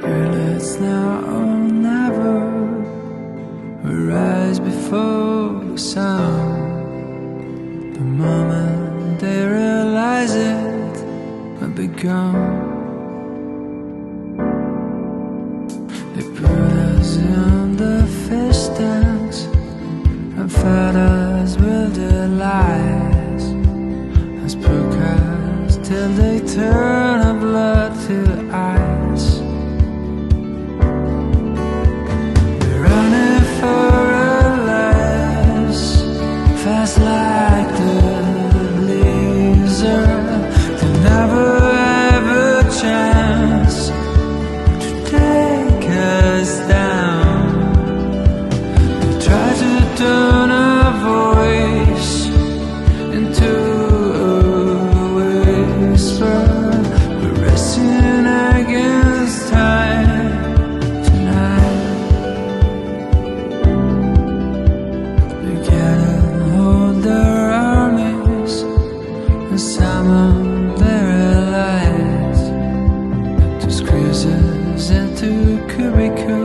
Girl, it's now or never. We rise before the sun. The moment they realize it, we'll be gone. They put us in the fish tanks and fed us with their lies. As broadcast till they turn our blood to ice. We're running for our lives, fast like the blizzard. They never have a chance to take us down. They try to turn our voice into a whisper. We're racing against time tonight. We gotta hold their armies and summon their allies to squeeze us into a cubicle.